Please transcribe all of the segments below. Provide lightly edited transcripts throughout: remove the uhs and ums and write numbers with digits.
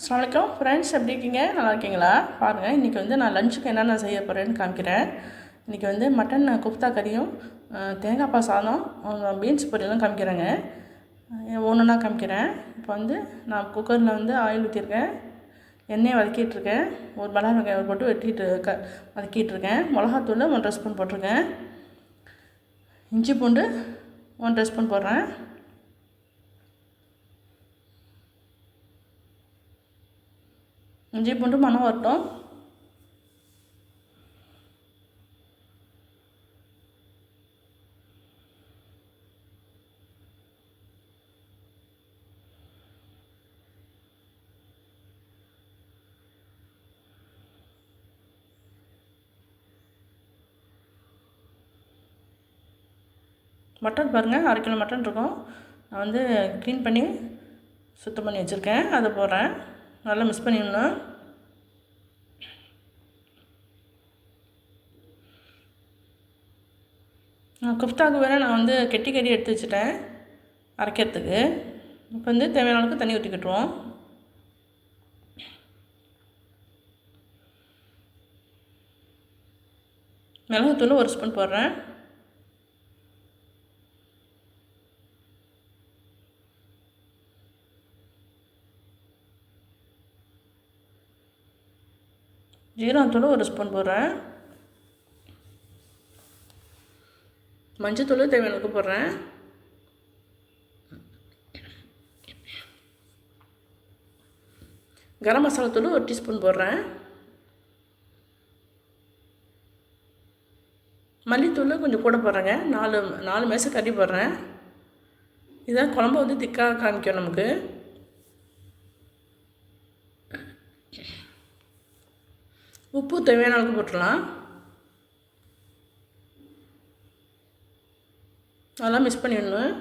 அஸ்ஸலாமு அலைக்கும் ஃப்ரெண்ட்ஸ், எப்படி இருக்கீங்க? நல்லா இருக்கீங்களா? பாருங்கள், இன்றைக்கி வந்து நான் லஞ்சுக்கு என்னென்ன செய்ய போகிறேன்னு காமிக்கிறேன். இன்றைக்கி வந்து மட்டன் குஃப்தா கறியும் தேங்காய் பால் சாதம் பீன்ஸ் பொரியலும் காமிக்கிறேங்க. ஒன்றுனா காமிக்கிறேன். இப்போ வந்து நான் குக்கரில் வந்து ஆயில் ஊற்றிருக்கேன், எண்ணெயை வதக்கிட்டுருக்கேன். ஒரு பலார் வெங்காயம் போட்டு வதக்கிட்டுருக்கேன். மிளகாத்தூள் 1.5 ஸ்பூன் போட்டிருக்கேன். இஞ்சி பூண்டு 1.5 ஸ்பூன் போடுறேன். இஞ்சி பூண்டு மணம் வரட்டும். மட்டன் பாருங்கள், 1/2 கிலோ மட்டன் இருக்கும். நான் வந்து க்ளீன் பண்ணி சுத்தம் பண்ணி வச்சுருக்கேன். அதை போடுறேன். நல்லா மிக்ஸ் பண்ணிடணும். குஃப்தாவுக்கு வேறு நான் வந்து கெட்டி கறி எடுத்து வச்சுட்டேன் அரைக்கிறதுக்கு. இப்போ வந்து தேவையான அளவுக்கு தண்ணி ஊற்றிக்கிட்டுருவோம். மிளகுத்தூள் 1 ஸ்பூன் போடுறேன். ஜீரகத்தூள் 1 ஸ்பூன் போடுறேன். மஞ்சத்தூள் தேவையான அளவுக்கு போடுறேன். கரம் மசாலா தூள் 1 டீஸ்பூன் போடுறேன். மல்லித்தூள் கொஞ்சம் கூட போடுறேங்க. 4 மேசை கறி போடுறேன். இதான் குழம்பு வந்து திக்காக காமிக்கும் நமக்கு. உப்பு தேவையான அளவுக்கு போட்டுடலாம். நல்லா மிக்ஸ் பண்ணிடணும்.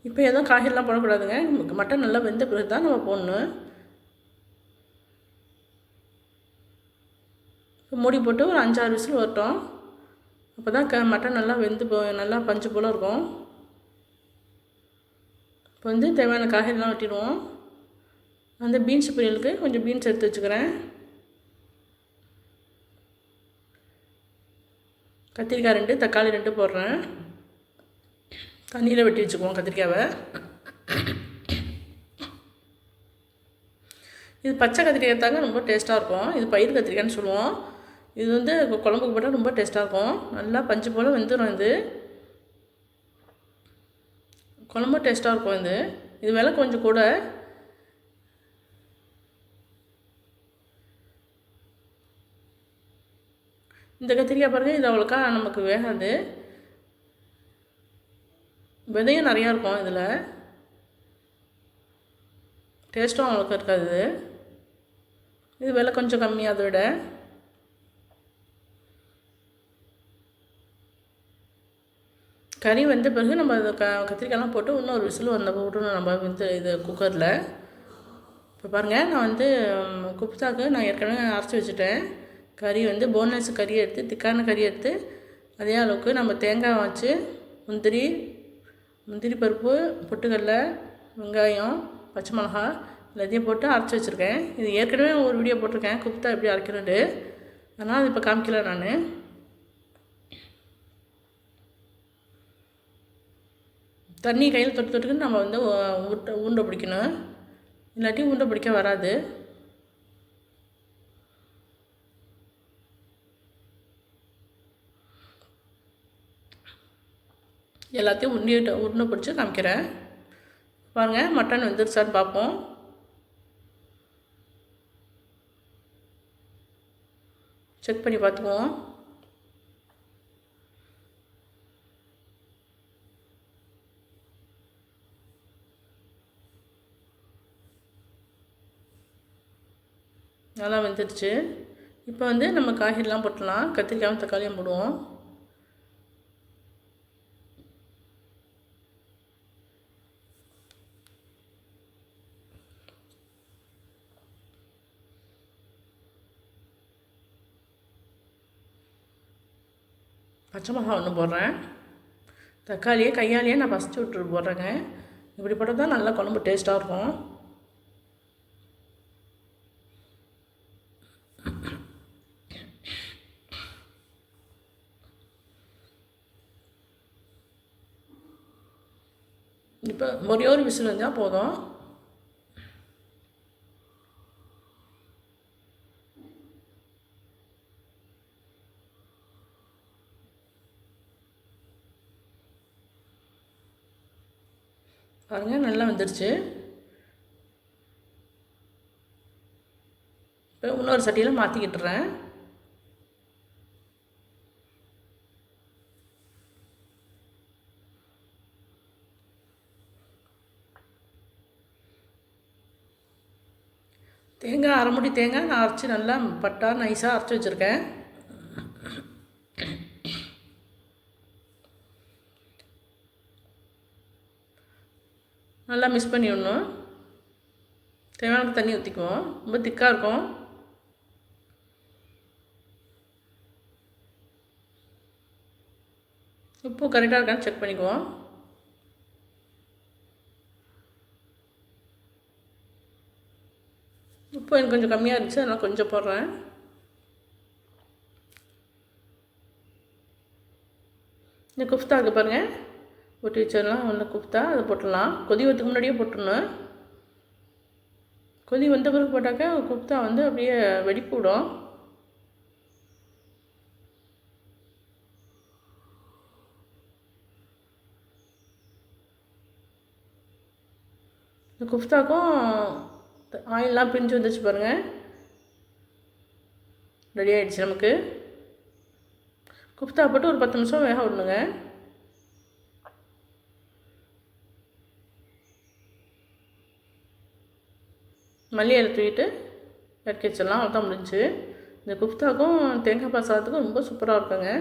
இப்போ எதுவும் காய்கறிலாம் போடக்கூடாதுங்க. மட்டன் நல்லா வெந்த பிறகு தான் நம்ம போடணும். மூடி போட்டு ஒரு 5-6 விசில் வரட்டும். அப்போ தான் மட்டன் நல்லா வெந்து நல்லா பஞ்சு போல் இருக்கும். இப்போ வந்து தேவையான காய்கறிலாம் வெட்டிடுவோம். அந்த பீன்ஸ் பொரியலுக்கு கொஞ்சம் பீன்ஸ் எடுத்து வச்சுக்கிறேன். கத்திரிக்காய் 2, தக்காளி 2 போடுறேன். தண்ணியில் வெட்டி வச்சுக்குவோம் கத்திரிக்காவை. இது பச்சை கத்திரிக்காய் தாங்க ரொம்ப டேஸ்ட்டாக இருக்கும். இது பயிர் கத்திரிக்காய்னு சொல்லுவோம். இது வந்து குழம்புக்கு போட்டால் ரொம்ப டேஸ்ட்டாக இருக்கும். நல்லா பஞ்சு போல் வெந்துடும். இது குழம்பு டேஸ்ட்டாக இருக்கும். இது விலை கொஞ்சம் கூட. இந்த கத்திரிக்காய் பாருங்கள், இது அவ்வளோக்கா நமக்கு வேகாது. விதையும் நிறையா இருக்கும். இதில் டேஸ்ட்டும் அவ்வளோக்கா இருக்காது. இது விலை கொஞ்சம் கம்மி. அதை விட கறி வெந்த பிறகு நம்ம அதை கத்திரிக்காயெலாம் போட்டு இன்னும் ஒரு விசில் வந்த விடணும் நம்ம வந்து இது குக்கரில். இப்போ பாருங்கள், நான் வந்து குப்தாக்கு நான் ஏற்கனவே அரைச்சி வச்சுட்டேன். கறி வந்து போன்லெஸ் கறி எடுத்து, திக்கான கறி எடுத்து, அதே அளவுக்கு நம்ம தேங்காய் வச்சு முந்திரி பருப்பு, பொட்டுக்கடலை, வெங்காயம், பச்சை மிளகா எல்லாத்தையும் போட்டு அரைச்சி வச்சுருக்கேன். இது ஏற்கனவே ஒரு வீடியோ போட்டிருக்கேன் குப்தா எப்படி அரைக்கணுன்ட்டு. அதனால் அது இப்போ காமிக்கல நான். தண்ணி கையில் தொட்டுக்கிட்டு நம்ம வந்து உருண்டை பிடிக்கணும். இல்லாட்டி உருண்டை பிடிக்க வராது. எல்லாத்தையும் உருண்டை பிடிச்சி காமிக்கிறேன். பாருங்கள், மட்டன் வெந்துருச்சான்னு பார்ப்போம். செக் பண்ணி பார்த்துக்குவோம். நல்லா வெந்துடுச்சு. இப்போ வந்து நம்ம காய்கறிலாம் போட்டுடலாம். கத்திரிக்காயும் தக்காளியும் போடுவோம். பச்சை மிளகா 1 போடுறேன். தக்காளியை கையாலேயே நான் ஃபஸ்ட்டு விட்டு போடுறேங்க. இப்படி போட்டால் தான் நல்லா குழம்பு டேஸ்ட்டாக இருக்கும். இப்போ ஒரே ஒரு விசில் வந்தால் போதும். பாருங்கள், நல்லா வந்துடுச்சு. இப்போ இன்னொரு சட்டியில் மாற்றிக்கிட்டுறேன். தேங்காய் அரை மூடி தேங்காய் நான் அரைச்சி நல்லா நைஸாக அரைச்சி வச்சுருக்கேன். நல்லா மிக்ஸ் பண்ணி விடணும். தேவையான தண்ணி ஊற்றிக்குவோம். ரொம்ப திக்காக இருக்கும். உப்பு கரெக்டாக இருக்கான்னு செக் பண்ணிக்குவோம். உப்பு எனக்கு கொஞ்சம் கம்மியாக இருந்துச்சு, அதனால் கொஞ்சம் போடுறேன். இந்த குஃப்தா இருக்குது பாருங்கள், ஒட்டி வச்சிடலாம். ஒன்று குஃப்தா அதை போட்டுடலாம். கொதி வரதுக்கு முன்னாடியே போட்டுடணும். கொதி வந்த பிறகு போட்டாக்கா குஃப்தா வந்து அப்படியே வெடிப்பு விடும். இந்த குஃப்தாக்கும் ஆயிலெலாம் பிரிஞ்சு வந்துச்சு பாருங்கள். ரெடி ஆகிடுச்சு நமக்கு. குஃப்தா போட்டு ஒரு 10 நிமிஷம் வேக விடணுங்க. மல்லி இலை தூக்கிட்டு இறக்கி வச்சிடலாம். அவ்வளோதான் முடிஞ்சு. இந்த குஃப்தாக்கும் தேங்காய் பால் சாதத்துக்கும் ரொம்ப சூப்பராக இருக்குங்க.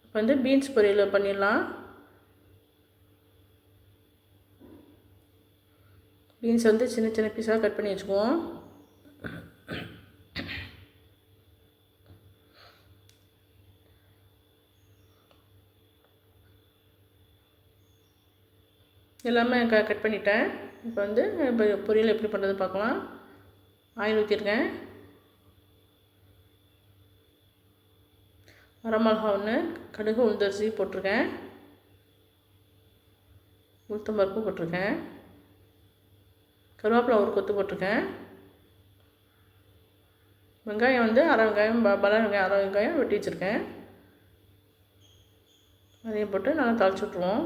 இப்போ வந்து பீன்ஸ் பொரியல் பண்ணிடலாம். பீன்ஸ் வந்து சின்ன சின்ன பீஸாக கட் பண்ணி வச்சுக்குவோம். எல்லாமே கட் பண்ணிட்டேன். இப்போ வந்து பொரியல் எப்படி பண்ணுறது பார்க்கலாம். ஆயில் ஊற்றிருக்கேன். வரமிளகா ஒன்று, கடுகு உளுந்தரிசி போட்டிருக்கேன், உளுத்தம்பருப்பு போட்டிருக்கேன், கருவேப்பிலை ஒரு கொத்து போட்டிருக்கேன். வெங்காயம் வந்து அரை வெங்காயம், பல வெங்காயம் அரை வெங்காயம் வெட்டி வச்சுருக்கேன். அதையும் போட்டு நல்லா தாளிச்சு விட்ருவோம்.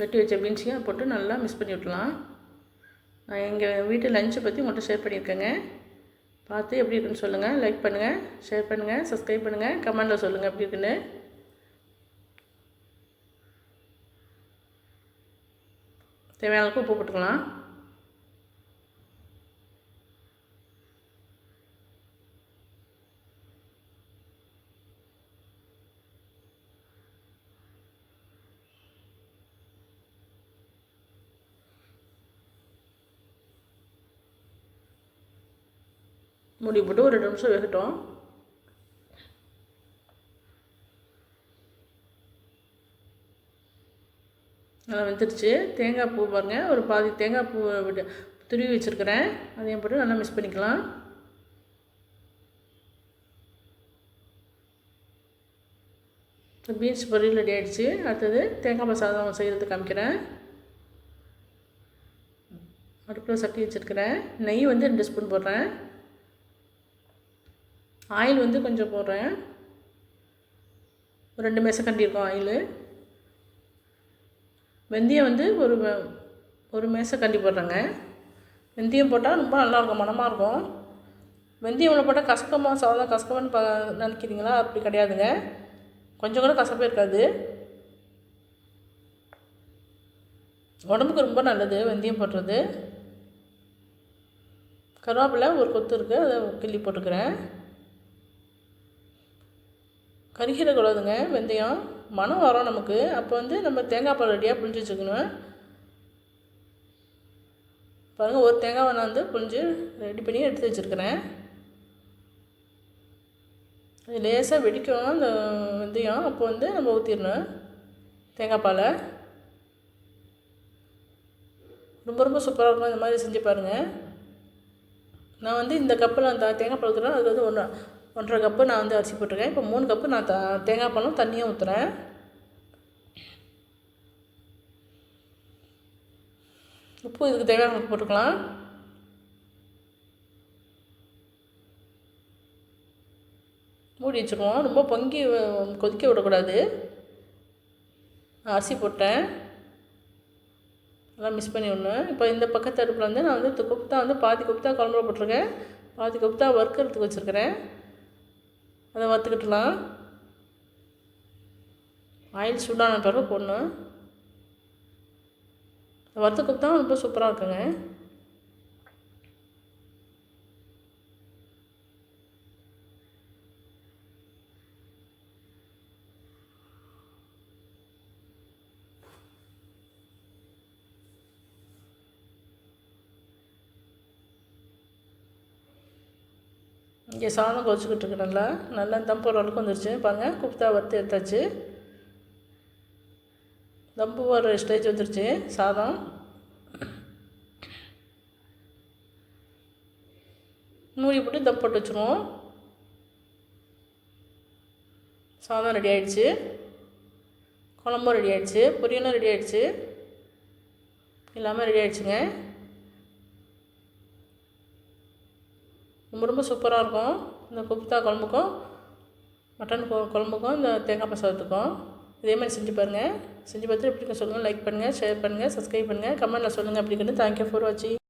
வெட்டி வச்ச பீன்ஸையும் போட்டு நல்லா மிக்ஸ் பண்ணி விட்லாம். நான் எங்கள் வீட்டு லஞ்சை பற்றி உங்கள்கிட்ட ஷேர் பண்ணியிருக்கேங்க. பார்த்து எப்படி இருக்குன்னு சொல்லுங்கள். லைக் பண்ணுங்கள், ஷேர் பண்ணுங்கள், சப்ஸ்கிரைப் பண்ணுங்கள், கமெண்டில் சொல்லுங்கள் எப்படி இருக்குன்னு. தேவையான அளவுக்கு உப்பு போட்டுக்கலாம். மூடி போட்டு ஒரு 2 நிமிஷம் வேகட்டும். நல்லா வெந்துடுச்சு. தேங்காய் பூ பாருங்கள், ஒரு பாதி தேங்காய் பூ துருவி வச்சுருக்கிறேன். அதையும் போட்டு நல்லா மிக்ஸ் பண்ணிக்கலாம். பீன்ஸ் பொரியல் ரெடி ஆகிடுச்சு. அடுத்தது தேங்காய் பால் சாதம் செய்கிறது காமிக்கிறேன். அடுப்பில் சட்டி வச்சுருக்கிறேன். நெய் வந்து 2 ஸ்பூன் போடுறேன். ஆயில் வந்து கொஞ்சம் போடுறேன். ஒரு 2 மேசக்கண்டி இருக்கும் ஆயில். வெந்தயம் வந்து ஒரு மேசக்கண்டி போடுறேங்க. வெந்தயம் போட்டால் ரொம்ப நல்லாயிருக்கும், மணமாக இருக்கும். வெந்தயம் உள்ள போட்டால் கசக்கமாக சாதம் கசக்கமான்னு நினைக்கிறீங்களா? அப்படி கிடையாதுங்க, கொஞ்சம் கூட கசப்பே இருக்காது. உடம்புக்கு ரொம்ப நல்லது வெந்தயம் போடுறது. கருவேப்பிலை ஒரு கொத்து இருக்குது, அதை கிள்ளி போட்டுக்கிறேன். கருகிடக்கூடாதுங்க வெந்தயம், மனம் வரும் நமக்கு. அப்போ வந்து நம்ம தேங்காய் பால் ரெடியாக புளிஞ்சு வச்சுக்கணும். பாருங்கள், ஒரு தேங்காவை நான் வந்து புளிஞ்சு ரெடி பண்ணி எடுத்து வச்சுருக்கிறேன். அது லேசாக வெடிக்கும் அந்த வெந்தயம். அப்போ வந்து நம்ம ஊற்றிடணும் தேங்காய் பாலை. ரொம்ப ரொம்ப சூப்பராக இருக்கும். இந்த மாதிரி செஞ்சு பாருங்கள். நான் வந்து இந்த கப்பில் அந்த தேங்காய் பால் ஊற்றுறேன். அது வந்து 1.5 கப்பு நான் வந்து அரிசி போட்டிருக்கேன். இப்போ 3 கப்பு நான் தேங்காய் பாலும் தண்ணியும் ஊற்றுறேன். உப்பு இதுக்கு தேவையான உப்பு போட்டுக்கலாம். மூடி வச்சுக்குவோம். ரொம்ப பொங்கி கொதிக்க விடக்கூடாது. அரிசி போட்டேன், நல்லா மிக்ஸ் பண்ணி விடணும். இப்போ இந்த பக்கத்து அடுப்பில் வந்து நான் வந்து குப்தா வந்து பாதி குப்தா குழம்புல போட்டிருக்கேன், பாதி குப்தா வறுக்கிறதுக்கு வச்சுருக்கிறேன். அதை வறுத்துக்கிட்டலாம். ஆயில் சூடான பிறகு போடணும். வறுத்த குப்தா ரொம்ப சூப்பராக இருக்குங்க. இங்கே சாதம் கொதிச்சுக்கிட்டு இருக்கு. நல்லா நல்லா தம் போடுற அளவுக்கு வந்துருச்சு பாருங்கள். குப்தா வறுத்து எடுத்தாச்சு. தம்பு போடுற ஸ்டேஜ் வந்துருச்சு சாதம். மூடி போட்டு தம் போட்டு வச்சுருவோம். சாதம் ரெடி ஆகிடுச்சு, குழம்பும் ரெடி ஆகிடுச்சு, பொரியலும் ரெடி ஆகிடுச்சு, எல்லாமே ரெடி ஆகிடுச்சுங்க. ரொம்ப ரொம்ப சூப்பராக இருக்கும் இந்த குப்தா குழம்புக்கும் மட்டன் குழம்புக்கும் இந்த தேங்காய் பால் சாதத்துக்கும். இதே மாதிரி செஞ்சு பாருங்கள். செஞ்சு பார்த்துட்டு எப்படி சொல்லுங்கள். லைக் பண்ணுங்கள், ஷேர் பண்ணுங்கள், சப்ஸ்கிரைப் பண்ணுங்கள், கமெண்ட்டில் சொல்லுங்கள். அப்படி தேங்க்யூ ஃபார் வாட்சிங்.